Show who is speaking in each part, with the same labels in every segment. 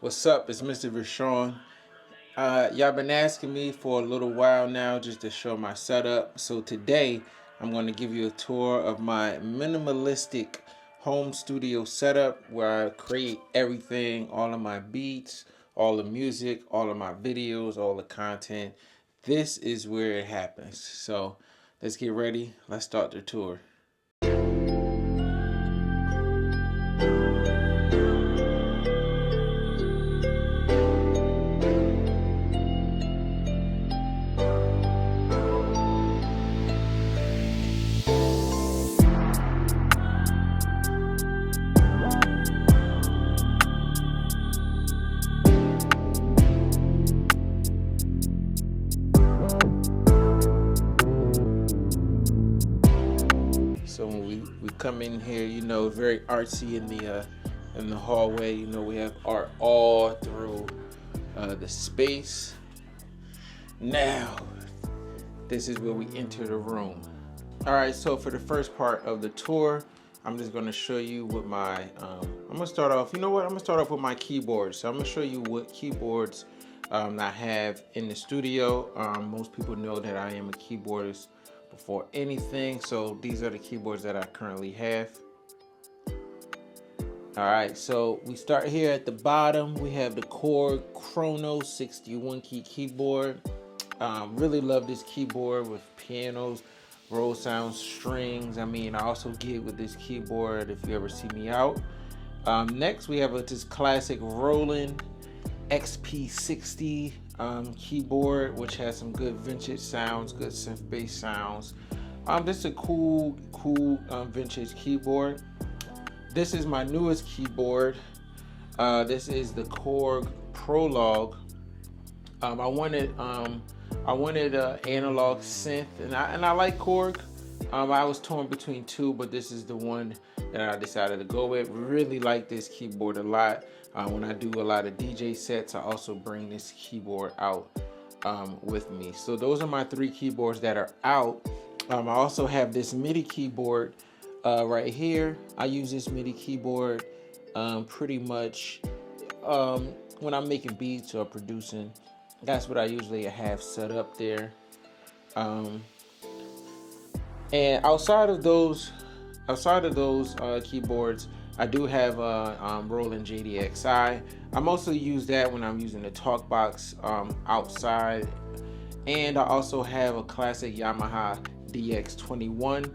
Speaker 1: What's up? It's Mr. Vershawn. Y'all been asking me for a little while now just to show my setup. So today I'm going to give you a tour of my minimalistic home studio setup where I create everything, all of my beats, all the music, all of my videos, all the content. This is where it happens. So let's get ready. Let's start the tour. So when we come in here, you know, very artsy in the hallway. You know, we have art all through the space. Now, this is where we enter the room. All right, so for the first part of the tour, I'm just going to show you what my. I'm gonna start off. You know what? I'm gonna start off with my keyboards. So I'm gonna show you what keyboards I have in the studio. Most people know that I am a keyboardist before anything, so these are the keyboards that I currently have. All right, so we start here at the bottom. We have the Korg Chrono 61 key keyboard. Really love this keyboard with pianos, roll sounds, strings. I mean, I also gig with this keyboard if you ever see me out. Next, we have this classic Roland XP60 keyboard, which has some good vintage sounds, good synth bass sounds. This is a cool vintage keyboard. This is my newest keyboard. This is the Korg Prologue. I wanted an analog synth, and I like Korg. I was torn between two, but this is the one that I decided to go with. Really like this keyboard a lot. When I do a lot of DJ sets, I also bring this keyboard out with me. So those are my three keyboards that are out. I also have this MIDI keyboard right here. I use this MIDI keyboard pretty much when I'm making beats or producing. That's what I usually have set up there. And outside of those keyboards, I do have a Roland JDXI. I mostly use that when I'm using the talk box outside. And I also have a classic Yamaha DX21.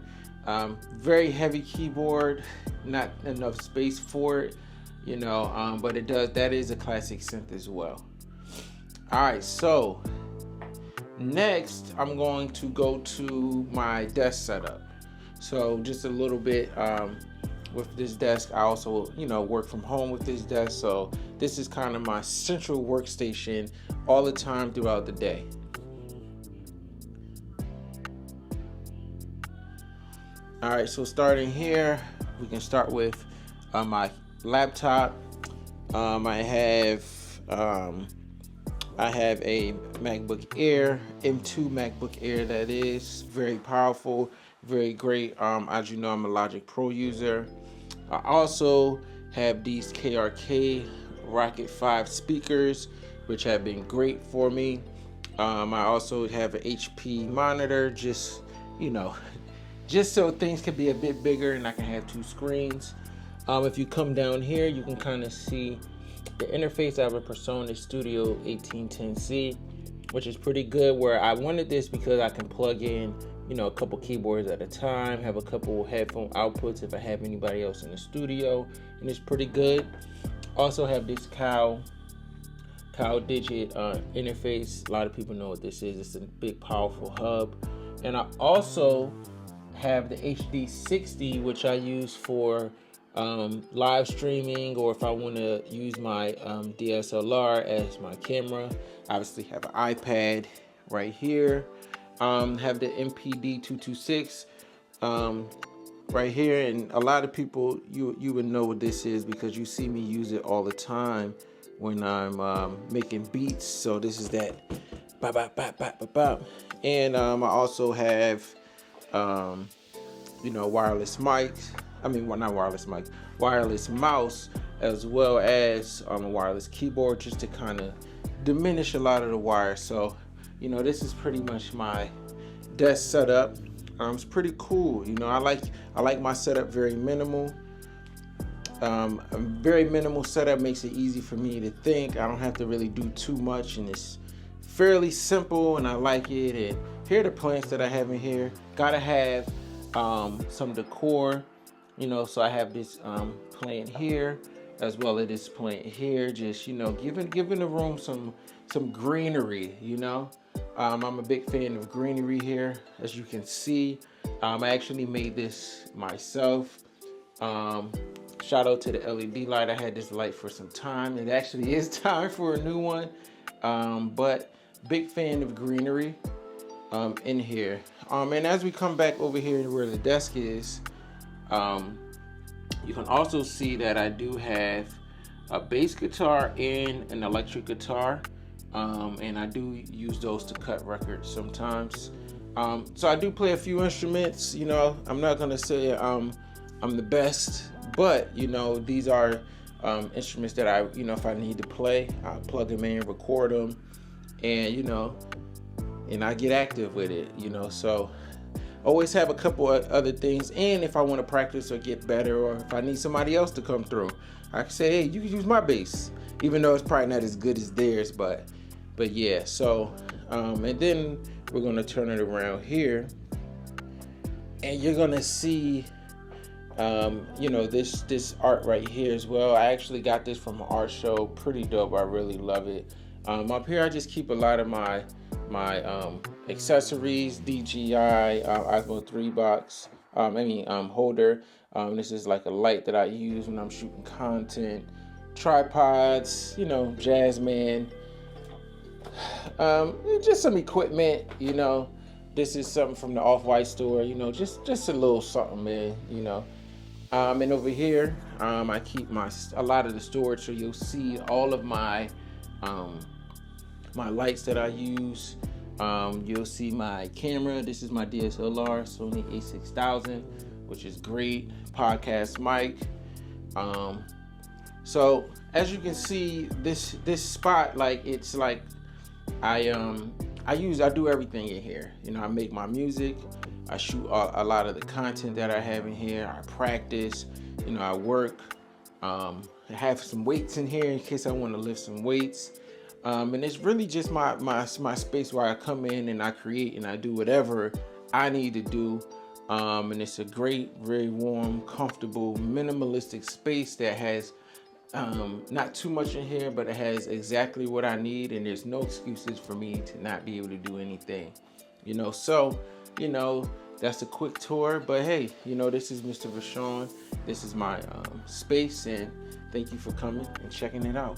Speaker 1: Very heavy keyboard, not enough space for it, you know, but that is a classic synth as well. All right, so next I'm going to go to my desk setup. So just a little bit with this desk. I also, you know, work from home with this desk. So this is kind of my central workstation all the time throughout the day. All right, so starting here, we can start with my laptop. I have a MacBook Air, M2 MacBook Air that is very powerful, very great. As you know, I'm a Logic Pro user. I also have these KRK Rocket 5 speakers, which have been great for me. I also have an HP monitor, just, you know, just so things can be a bit bigger and I can have two screens. If you come down here, you can kind of see the interface. I have a Persona Studio 1810C, which is pretty good, where I wanted this because I can plug in, you know, a couple keyboards at a time, have a couple headphone outputs if I have anybody else in the studio, and it's pretty good. Also have this Cow Digit interface. A lot of people know what this is. It's a big, powerful hub. And I also have the HD60, which I use for live streaming, or if I want to use my DSLR as my camera. Obviously have an iPad right here. Have the MPD 226 right here, and a lot of people you would know what this is because you see me use it all the time when I'm making beats. So this is that bop, bop, bop, bop, bop, bop. And I also have wireless mics. I mean, well, not wireless mics, wireless mouse as well as a wireless keyboard, just to kind of diminish a lot of the wires. So, you know, this is pretty much my desk setup. It's pretty cool. You know, I like my setup very minimal. A very minimal setup makes it easy for me to think. I don't have to really do too much, and it's fairly simple, and I like it. And here are the plants that I have in here. Gotta have some decor, you know. So I have this plant here, as well as this plant here. Just, you know, giving the room some greenery, you know. I'm a big fan of greenery here, as you can see. I actually made this myself. Shout out to the LED light. I had this light for some time. It actually is time for a new one. But big fan of greenery in here. And as we come back over here where the desk is, you can also see that I do have a bass guitar and an electric guitar. And I do use those to cut records sometimes. So I do play a few instruments. You know, I'm not gonna say I'm the best, but you know, these are instruments that I, you know, if I need to play, I plug them in, record them, and you know, and I get active with it. You know, so always have a couple of other things. And if I want to practice or get better, or if I need somebody else to come through, I can say, hey, you can use my bass, even though it's probably not as good as theirs, but yeah. So and then we're gonna turn it around here, and you're gonna see you know, this art right here as well. I actually got this from an art show. Pretty dope. I really love it. Up here I just keep a lot of my accessories, DJI Osmo 3 box, holder. This is like a light that I use when I'm shooting content, tripods, you know, Jazzman, just some equipment, you know. This is something from the Off-White store, you know, just a little something, man, you know. And over here, I keep a lot of the storage, so you'll see all of my my lights that I use. You'll see my camera. This is my DSLR, Sony a6000, which is great. Podcast mic. So as you can see, this spot, like, it's like I do everything in here. You know, I make my music. I shoot a lot of the content that I have in here. I practice, you know, I work. I have some weights in here in case I want to lift some weights. And it's really just my space where I come in and I create and I do whatever I need to do. And it's a great, very warm, comfortable, minimalistic space that has not too much in here, but it has exactly what I need, and there's no excuses for me to not be able to do anything, you know. So, you know, that's a quick tour, but hey, you know, this is Mr. Vershawn. This is my space, and thank you for coming and checking it out.